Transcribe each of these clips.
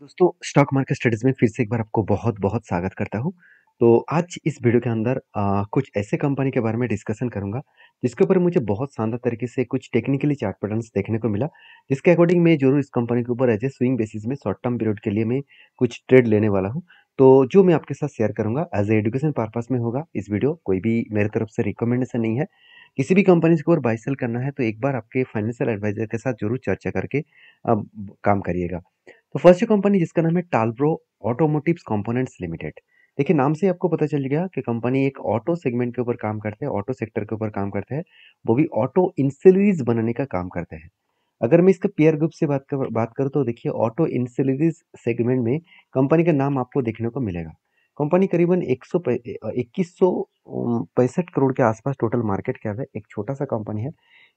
दोस्तों stock market studies में फिर से एक बार आपको बहुत-बहुत स्वागत करता हूँ। तो आज इस वीडियो के अंदर कुछ ऐसे कंपनी के बारे में डिस्कशन करूँगा, जिसके ऊपर मुझे बहुत शानदार तरीके से कुछ टेक्निकली चार्ट पैटर्न्स देखने को मिला, जिसके अकॉर्डिंग मैं ज़रूर इस कंपनी के ऊपर एज़ ए स्विंग बेसिस में शॉर्ट टर्म पीरियड के लिए मैं कुछ ट्रेड लेने वाला हूँ। तो जो मैं आपके साथ शेयर करूँगा एज़ ए एजुकेशन पर्पज़ में होगा इस वीडियो, कोई भी मेरी तरफ से रिकमेंडेशन नहीं है। किसी भी कंपनीज़ के ऊपर बाय सेल करना है तो एक बार आपके फाइनेंशियल एडवाइज़र के साथ ज़रूर चर्चा करके काम करिएगा। तो फर्स्ट जो कंपनी जिसका नाम है टालब्रो ऑटोमोटिव्स कंपोनेंट्स लिमिटेड। देखिए नाम से आपको पता चल गया कि कंपनी एक ऑटो सेगमेंट के ऊपर काम करते हैं, ऑटो सेक्टर के ऊपर काम करते हैं, वो भी ऑटो इंसिलरीज बनाने का काम करते हैं। अगर मैं इसका पीयर ग्रुप से बात करूँ तो देखिए ऑटो इंसिलरीज सेगमेंट में कंपनी का नाम आपको देखने को मिलेगा। कंपनी करीबन 2165 करोड़ के आसपास टोटल मार्केट कैप है, एक छोटा सा कंपनी है।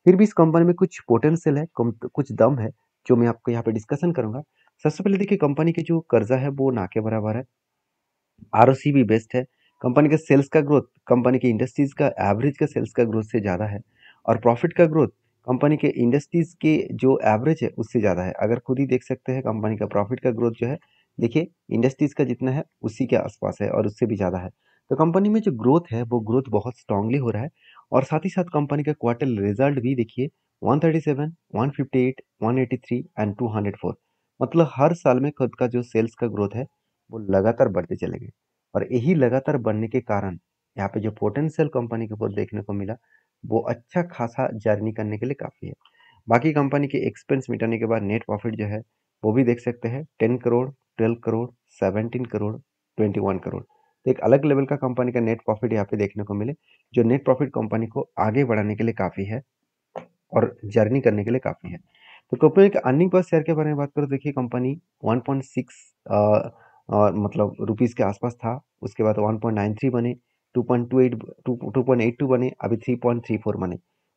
फिर भी इस कंपनी में कुछ पोटेंशियल है, कुछ दम है, जो मैं आपको यहाँ पे डिस्कशन करूंगा। सबसे पहले देखिए कंपनी की जो कर्जा है वो ना के बराबर है। आरओसी भी बेस्ट है। कंपनी का सेल्स का ग्रोथ कंपनी के इंडस्ट्रीज का एवरेज का सेल्स का ग्रोथ से ज़्यादा है। और प्रॉफिट का ग्रोथ कंपनी के इंडस्ट्रीज के जो एवरेज है उससे ज़्यादा है। अगर खुद ही देख सकते हैं कंपनी का प्रॉफिट का ग्रोथ जो है, देखिए इंडस्ट्रीज का जितना है उसी के आसपास है और उससे भी ज़्यादा है। तो कंपनी में जो ग्रोथ है वो ग्रोथ बहुत स्ट्रांगली हो रहा है। और साथ ही साथ कंपनी का क्वार्टर रिजल्ट भी देखिए 137, 158, 183 एंड 204। मतलब हर साल में खुद का जो सेल्स का ग्रोथ है वो लगातार बढ़ते चले गए। और यही लगातार बढ़ने के कारण यहाँ पे जो पोटेंशियल कंपनी के ऊपर देखने को मिला वो अच्छा खासा जर्नी करने के लिए काफ़ी है। बाकी कंपनी के एक्सपेंस मिटाने के बाद नेट प्रॉफिट जो है वो भी देख सकते हैं 10 करोड़, 12 करोड़, 17 करोड़, 21 करोड़। तो एक अलग लेवल का कंपनी का नेट प्रॉफिट यहाँ पे देखने को मिले, जो नेट प्रॉफिट कंपनी को आगे बढ़ाने के लिए काफ़ी है और जर्नी करने के लिए काफ़ी है। तो कंपनी के अर्निंग पर शेयर के बारे में बात करें तो देखिए कंपनी 1.6 मतलब रुपीस के आसपास था। उसके बाद 1.93 बने, 2.28 2.82 बने, अभी 3.34 बने।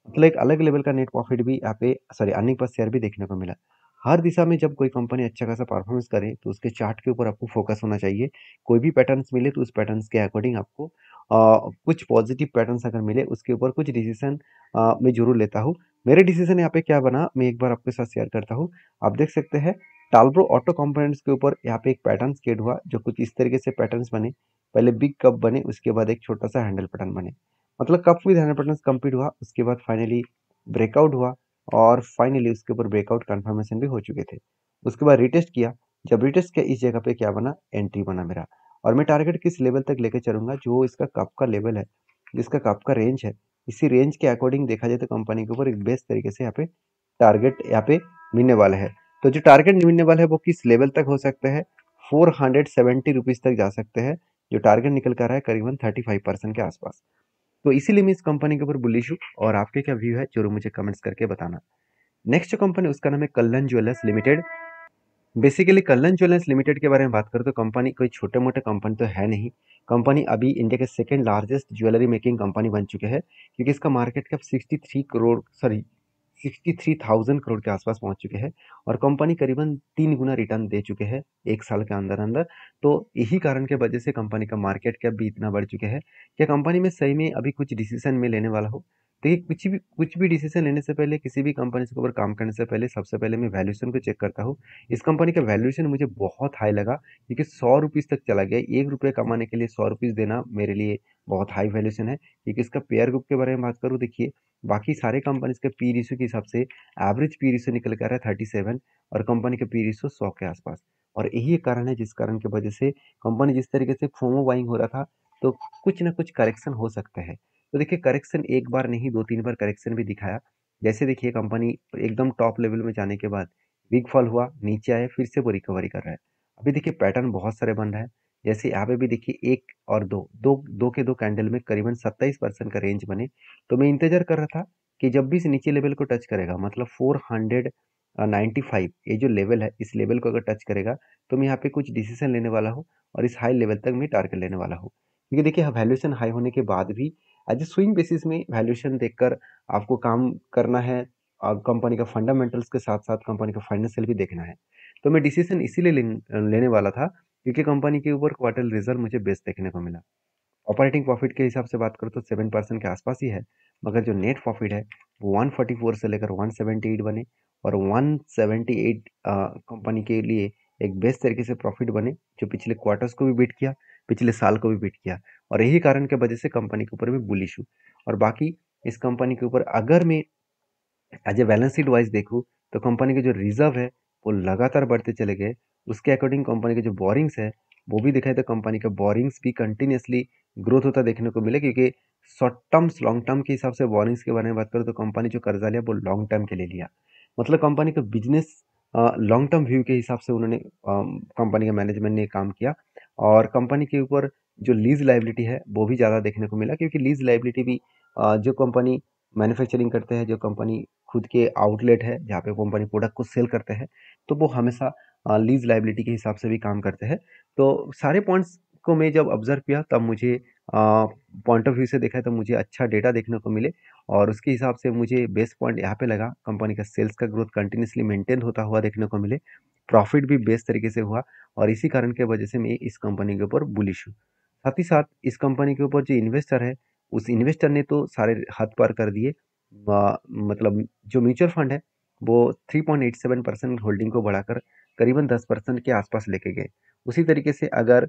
मतलब एक अलग लेवल का नेट प्रॉफिट भी यहाँ पे सॉरी अर्निंग पर शेयर भी देखने को मिला। हर दिशा में जब कोई कंपनी अच्छा खासा परफॉर्मेंस करे तो उसके चार्ट के ऊपर आपको फोकस होना चाहिए। कोई भी पैटर्न्स मिले तो उस पैटर्न्स के अकॉर्डिंग आपको कुछ पॉजिटिव पैटर्न्स अगर मिले उसके ऊपर कुछ डिसीजन मैं जरूर लेता हूँ। मेरे डिसीजन यहाँ पे क्या बना मैं एक बार आपके साथ शेयर करता हूँ। आप देख सकते हैं टालब्रो ऑटो कंपोनेंट्स के ऊपर यहाँ पे एक पैटर्न क्रिएट हुआ जो कुछ इस तरीके से पैटर्न्स बने। पहले बिग कप बने, उसके बाद एक छोटा सा हैंडल पैटर्न बने। मतलब cup with handle pattern complete हुआ, उसके बाद फाइनली ब्रेकआउट हुआ और फाइनली उसके ऊपर ब्रेकआउट कंफर्मेशन भी हो चुके थे। उसके बाद रिटेस्ट किया। जब रिटेस्ट किया इस जगह पे क्या बना, एंट्री बना मेरा। और मैं टारगेट किस लेवल तक लेके चलूंगा, जो इसका कप का लेवल है, जिसका कप का रेंज है, इसी रेंज के अकॉर्डिंग देखा जाए तो कंपनी के ऊपर एक बेस्ट तरीके से यहाँ पे टारगेट यहाँ पे मिलने वाला है। तो जो टारगेट मिलने वाला है वो किस लेवल तक हो सकता है, 470 रुपीज तक जा सकते हैं। जो टारगेट निकल कर रहा है करीबन 35% के आसपास। तो इसीलिए मैं इस कंपनी के ऊपर बुलिश हूँ। और आपके क्या व्यू है जरूर मुझे कमेंट्स करके बताना। नेक्स्ट जो कंपनी उसका नाम है कल्याण ज्वेलर्स लिमिटेड। बेसिकली कल्याण ज्वेलर्स लिमिटेड के बारे में बात करें तो कंपनी कोई छोटे मोटे कंपनी तो है नहीं। कंपनी अभी इंडिया के second largest jewellery making company बन चुके हैं, क्योंकि इसका मार्केट कैप 63,000 करोड़ के आसपास पहुंच चुके हैं। और कंपनी करीबन 3 गुना रिटर्न दे चुके हैं एक साल के अंदर अंदर। तो यही कारण के वजह से कंपनी का मार्केट कैप भी इतना बढ़ चुके हैं। क्या कंपनी में सही में अभी कुछ डिसीजन में लेने वाला हो। देखिए कुछ भी डिसीजन लेने से पहले, किसी भी कंपनी के ऊपर काम करने से पहले सबसे पहले मैं वैल्यूएशन को चेक करता हूँ। इस कंपनी का वैल्यूएशन मुझे बहुत हाई लगा, क्योंकि 100 रुपीज़ तक चला गया। 1 रुपये कमाने के लिए 100 रुपीज़ देना मेरे लिए बहुत हाई वैल्यूएशन है। क्योंकि इसका पेयर ग्रुप के बारे में बात करूँ, देखिए बाकी सारे कंपनीज के पी रेशियो के हिसाब से एवरेज पी रेशियो निकल कर रहा है 37 और कंपनी का पी रेशियो 100 के आसपास। और यही एक कारण है जिस कारण की वजह से कंपनी जिस तरीके से फोमो बाइंग हो रहा था, तो कुछ ना कुछ करेक्शन हो सकता है। तो देखिए करेक्शन एक बार नहीं 2-3 बार करेक्शन भी दिखाया। जैसे देखिए कंपनी एकदम टॉप लेवल में जाने के बाद बिग फॉल हुआ, नीचे आए, फिर से वो रिकवरी कर रहा है। अभी देखिए पैटर्न बहुत सारे बन रहा है। जैसे यहाँ पे भी देखिए एक और दो के दो कैंडल में करीबन 27% का रेंज बने। तो मैं इंतजार कर रहा था कि जब भी इस नीचे लेवल को टच करेगा, मतलब 495 ये जो लेवल है, इस लेवल को अगर टच करेगा तो मैं यहाँ पे कुछ डिसीजन लेने वाला हूँ और इस हाई लेवल तक मैं टारगेट लेने वाला हूँ। क्योंकि देखिए वैल्यूएशन हाई होने के बाद भी एज ए स्विंग बेसिस में वैल्यूएशन देखकर आपको काम करना है। कंपनी का फंडामेंटल्स के साथ साथ कंपनी का फाइनेंशियल भी देखना है। तो मैं डिसीजन इसीलिए लेने वाला था, क्योंकि कंपनी के ऊपर क्वार्टर रिजल्ट मुझे बेस्ट देखने को मिला। ऑपरेटिंग प्रॉफिट के हिसाब से बात करो तो 7% के आसपास ही है। मगर जो नेट प्रॉफिट है वो 144 से लेकर 178 बने। और 178 कंपनी के लिए एक बेस्ट तरीके से प्रॉफिट बने, जो पिछले क्वार्टर्स को भी बीट किया, पिछले साल को भी बीट किया, और यही कारण की वजह से कंपनी के ऊपर भी बुलिश हूँ। और बाकी इस कंपनी के ऊपर अगर मैं as a balance sheet wise देखूँ, तो कंपनी के जो रिजर्व है वो लगातार बढ़ते चले गए। उसके अकॉर्डिंग कंपनी के जो बोरिंग्स है वो भी दिखाई, तो कंपनी का बोरिंग्स भी कंटिन्यूसली ग्रोथ होता देखने को मिले, क्योंकि शॉर्ट टर्म्स लॉन्ग टर्म के हिसाब से बोरिंग्स के बारे में बात करूँ तो कंपनी जो कर्जा लिया वो लॉन्ग टर्म के लिए लिया। मतलब कंपनी का बिजनेस लॉन्ग टर्म व्यू के हिसाब से उन्होंने कंपनी का मैनेजमेंट ने काम किया। और कंपनी के ऊपर जो लीज लाइबिलिटी है वो भी ज़्यादा देखने को मिला, क्योंकि लीज लाइबिलिटी भी जो कंपनी मैन्युफैक्चरिंग करते हैं, जो कंपनी खुद के आउटलेट है जहाँ पे कंपनी प्रोडक्ट को सेल करते हैं, तो वो हमेशा लीज लाइबिलिटी के हिसाब से भी काम करते हैं। तो सारे पॉइंट्स को मैं जब ऑब्जर्व किया तब मुझे पॉइंट ऑफ व्यू से देखा तो मुझे अच्छा डेटा देखने को मिले, और उसके हिसाब से मुझे बेस्ट पॉइंट यहाँ पे लगा, कंपनी का सेल्स का ग्रोथ कंटिन्यूसली मेंटेन होता हुआ देखने को मिले, प्रॉफिट भी बेस्ट तरीके से हुआ, और इसी कारण की वजह से मैं इस कंपनी के ऊपर बुलिश हूँ। साथ ही साथ इस कंपनी के ऊपर जो इन्वेस्टर है, उस इन्वेस्टर ने तो सारे हद पार कर दिए। मतलब जो म्यूचुअल फंड है वो 3.87% होल्डिंग को बढ़ाकर करीबन 10% के आसपास लेके गए। उसी तरीके से अगर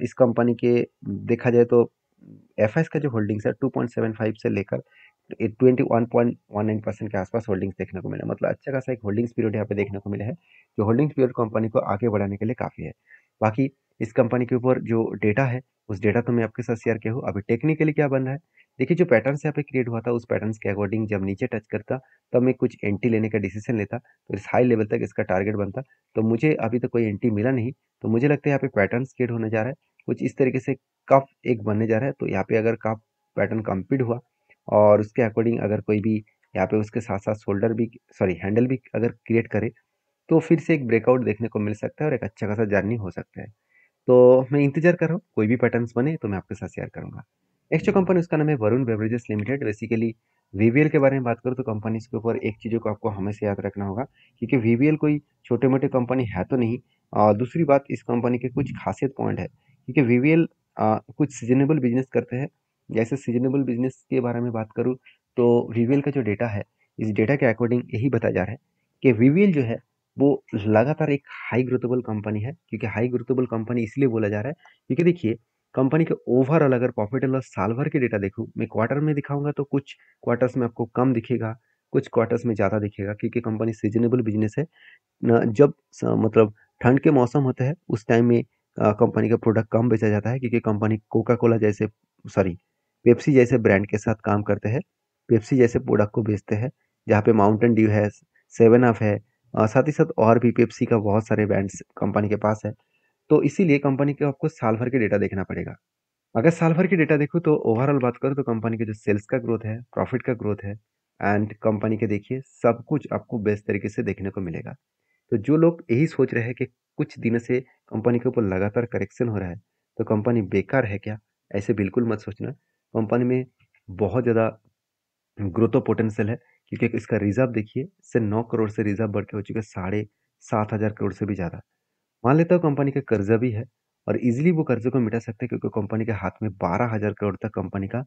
इस कंपनी के देखा जाए तो एफएस का जो होल्डिंग्स है 2.75 से लेकर 21.19% के आसपास होल्डिंग्स देखने को मिला। मतलब अच्छा खासा एक होल्डिंग्स पीरियड यहाँ पे देखने को मिला है, जो होल्डिंग्स पीरियड कंपनी को आगे बढ़ाने के लिए काफ़ी है। बाकी इस कंपनी के ऊपर जो डेटा है उस डेटा तो मैं आपके साथ शेयर किया हूँ। अभी टेक्निकली क्या बन रहा है, देखिए जो पैटर्न्स यहाँ पे क्रिएट हुआ था उस पैटर्न्स के अकॉर्डिंग जब नीचे टच करता तब मैं कुछ एंट्री लेने का डिसीजन लेता, तो इस हाई लेवल तक इसका टारगेट बनता। तो मुझे अभी तक कोई एंट्री मिला नहीं, तो मुझे लगता है यहाँ पे पैटर्न्स क्रिएट होने जा रहा है कुछ इस तरीके से, कफ एक बनने जा रहा है। तो यहाँ पे अगर कफ पैटर्न कंप्लीट हुआ और उसके अकॉर्डिंग अगर कोई भी यहाँ पे उसके साथ साथ शोल्डर भी सॉरी हैंडल भी अगर क्रिएट करे, तो फिर से एक ब्रेकआउट देखने को मिल सकता है और एक अच्छा खासा जर्नी हो सकता है। तो मैं इंतजार कर रहा हूँ, कोई भी पैटर्न्स बने तो मैं आपके साथ शेयर करूंगा। नेक्स्ट जो कंपनी उसका नाम है वरुण बेवरेजेस लिमिटेड। बेसिकली वीवीएल के बारे में बात करूँ तो कंपनी के ऊपर एक चीज़ों को आपको हमेशा याद रखना होगा, क्योंकि वीवीएल कोई छोटे मोटे कंपनी है तो नहीं। और दूसरी बात, इस कंपनी के कुछ खासियत पॉइंट है, क्योंकि वीवीएल कुछ सीजनेबल बिजनेस करते हैं। जैसे सीजनेबल बिजनेस के बारे में बात करूँ तो वीवीएल का जो डेटा है, इस डेटा के अकॉर्डिंग यही बताया जा रहा है कि वीवीएल जो है वो लगातार एक हाई ग्रोथेबल कंपनी है। क्योंकि हाई ग्रोथेबल कंपनी इसलिए बोला जा रहा है क्योंकि देखिए कंपनी के ओवरऑल अगर प्रॉफिट एंड लॉस साल भर के डेटा देखूँ, मैं क्वार्टर में दिखाऊंगा तो कुछ क्वार्टर्स में आपको कम दिखेगा, कुछ क्वार्टर्स में ज़्यादा दिखेगा, क्योंकि कंपनी सीजनेबल बिजनेस है न। जब मतलब ठंड के मौसम होते हैं उस टाइम में कंपनी का प्रोडक्ट कम बेचा जाता है, क्योंकि कंपनी कोका कोला जैसे सॉरी पेप्सी जैसे ब्रांड के साथ काम करते हैं, पेप्सी जैसे प्रोडक्ट को बेचते हैं, जहाँ पे माउंटेन ड्यू है, सेवन अप है, साथ ही साथ और भी पेप्सी का बहुत सारे ब्रांड्स कंपनी के पास है। तो इसीलिए कंपनी के आपको साल भर के डेटा देखना पड़ेगा। अगर साल भर की डेटा देखूँ तो ओवरऑल बात करूँ तो कंपनी के जो सेल्स का ग्रोथ है, प्रॉफिट का ग्रोथ है, एंड कंपनी के देखिए सब कुछ आपको बेस्ट तरीके से देखने को मिलेगा। तो जो लोग यही सोच रहे हैं कि कुछ दिनों से कंपनी के ऊपर लगातार करेक्शन हो रहा है तो कंपनी बेकार है क्या, ऐसे बिल्कुल मत सोचना। कंपनी में बहुत ज़्यादा ग्रोथ ऑफ पोटेंशियल है, क्योंकि इसका रिजर्व देखिए से 9 करोड़ से रिजर्व बढ़ के हो चुका है 7,500 करोड़ से भी ज़्यादा। मान लेता हूँ कंपनी का कर्जा भी है और इजीली वो कर्जे को मिटा सकते हैं, क्योंकि कंपनी के हाथ में 12,000 करोड़ तक कंपनी का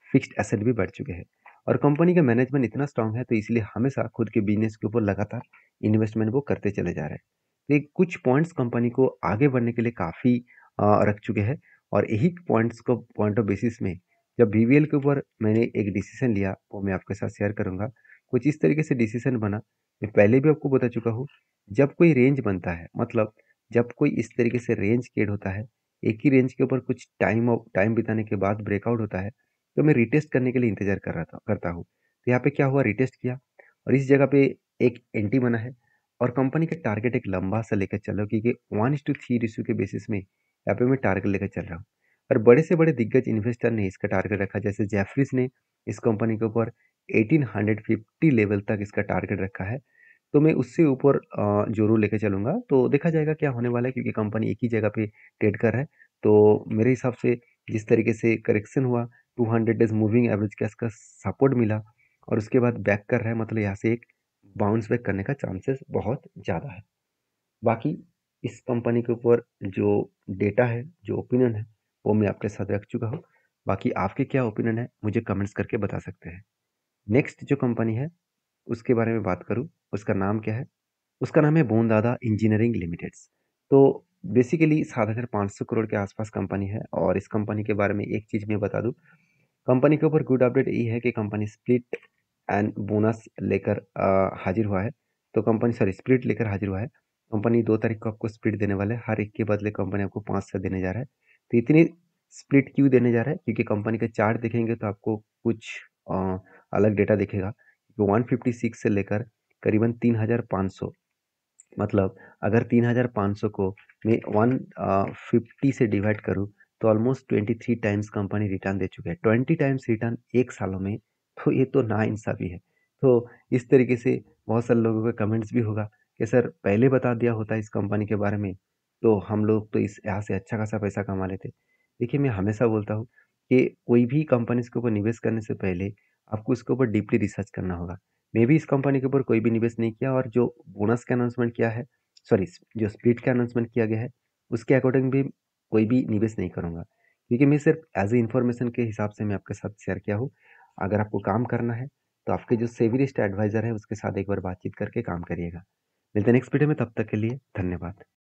फिक्स्ड एसेट भी बढ़ चुके हैं। और कंपनी का मैनेजमेंट इतना स्ट्रांग है तो इसलिए हमेशा खुद के बिजनेस के ऊपर लगातार इन्वेस्टमेंट वो करते चले जा रहे हैं। तो ये कुछ पॉइंट्स कंपनी को आगे बढ़ने के लिए काफ़ी रख चुके हैं, और यही पॉइंट्स को पॉइंट ऑफ बेसिस में जब बीवीएल के ऊपर मैंने एक डिसीजन लिया वो मैं आपके साथ शेयर करूंगा। कुछ इस तरीके से डिसीजन बना, मैं पहले भी आपको बता चुका हूँ। जब कोई रेंज बनता है, मतलब जब कोई इस तरीके से रेंज क्रिएट होता है, एक ही रेंज के ऊपर कुछ टाइम बिताने के बाद ब्रेकआउट होता है, तो मैं रिटेस्ट करने के लिए इंतजार करता हूँ। तो यहाँ पे क्या हुआ, रिटेस्ट किया और इस जगह पे एक एंटी बना है, और कंपनी का टारगेट एक लंबा सा लेकर चल रहा हूँ, क्योंकि 1:3 रेशियो के बेसिस में यहाँ पे मैं टारगेट लेकर चल रहा हूँ। और बड़े से बड़े दिग्गज इन्वेस्टर ने इसका टारगेट रखा, जैसे जेफरीज ने इस कंपनी के ऊपर 1850 लेवल तक इसका टारगेट रखा है। तो मैं उससे ऊपर ज़रूर लेके चलूँगा, तो देखा जाएगा क्या होने वाला है, क्योंकि कंपनी एक ही जगह पे ट्रेड कर रहा है। तो मेरे हिसाब से जिस तरीके से करेक्शन हुआ, 200 डेज़ मूविंग एवरेज का इसका सपोर्ट मिला और उसके बाद बैक कर रहा है, मतलब यहाँ से एक बाउंस बैक करने का चांसेस बहुत ज़्यादा है। बाकी इस कंपनी के ऊपर जो डेटा है, जो ओपिनियन है, वो मैं आपके साथ रख चुका हूँ। बाकी आपके क्या ओपिनियन है, मुझे कमेंट्स करके बता सकते हैं। नेक्स्ट जो कंपनी है, उसके बारे में बात करूँ, उसका नाम क्या है? उसका नाम है बोनदादा इंजीनियरिंग लिमिटेड्स। तो बेसिकली 7,500 करोड़ के आसपास कंपनी है और इस कंपनी के बारे में एक चीज़ मैं बता दूं, कंपनी के ऊपर गुड अपडेट ये है कि कंपनी स्प्लिट एंड बोनस लेकर हाजिर हुआ है। तो कंपनी सॉरी स्प्लिट लेकर हाजिर हुआ है। कंपनी 2 तारीख को आपको स्प्लिट देने वाला है, हर एक के बदले कंपनी आपको 5 देने जा रहा है। तो इतनी स्प्लिट क्यों देने जा रहा है, क्योंकि कंपनी का चार्ट देखेंगे तो आपको कुछ अ, अलग डेटा दिखेगा। 156 से लेकर करीबन 3,500, मतलब अगर 3,500 को मैं 150 से डिवाइड करूँ तो ऑलमोस्ट 23 टाइम्स कंपनी रिटर्न दे चुके हैं। 20 टाइम्स रिटर्न एक सालों में, तो ये तो नाइंसाफ़ी है। तो इस तरीके से बहुत सारे लोगों का कमेंट्स भी होगा कि सर पहले बता दिया होता इस कंपनी के बारे में, तो हम लोग तो इस यहाँ से अच्छा खासा पैसा कमा लेते। देखिए, मैं हमेशा बोलता हूँ कि कोई भी कंपनीज़ के ऊपर निवेश करने से पहले आपको इसके ऊपर डीपली रिसर्च करना होगा। मैं भी इस कंपनी के ऊपर कोई भी निवेश नहीं किया और जो बोनस का अनाउंसमेंट किया है, सॉरी जो स्प्लिट का अनाउंसमेंट किया गया है, उसके अकॉर्डिंग भी कोई भी निवेश नहीं करूँगा। क्योंकि मैं सिर्फ एज़ ए इन्फॉर्मेशन के हिसाब से मैं आपके साथ शेयर किया हूँ। अगर आपको काम करना है, तो आपके जो सेविरिस्ट एडवाइज़र है, उसके साथ एक बार बातचीत करके काम करिएगा। मिलते हैं नेक्स्ट वीडियो में, तब तक के लिए धन्यवाद।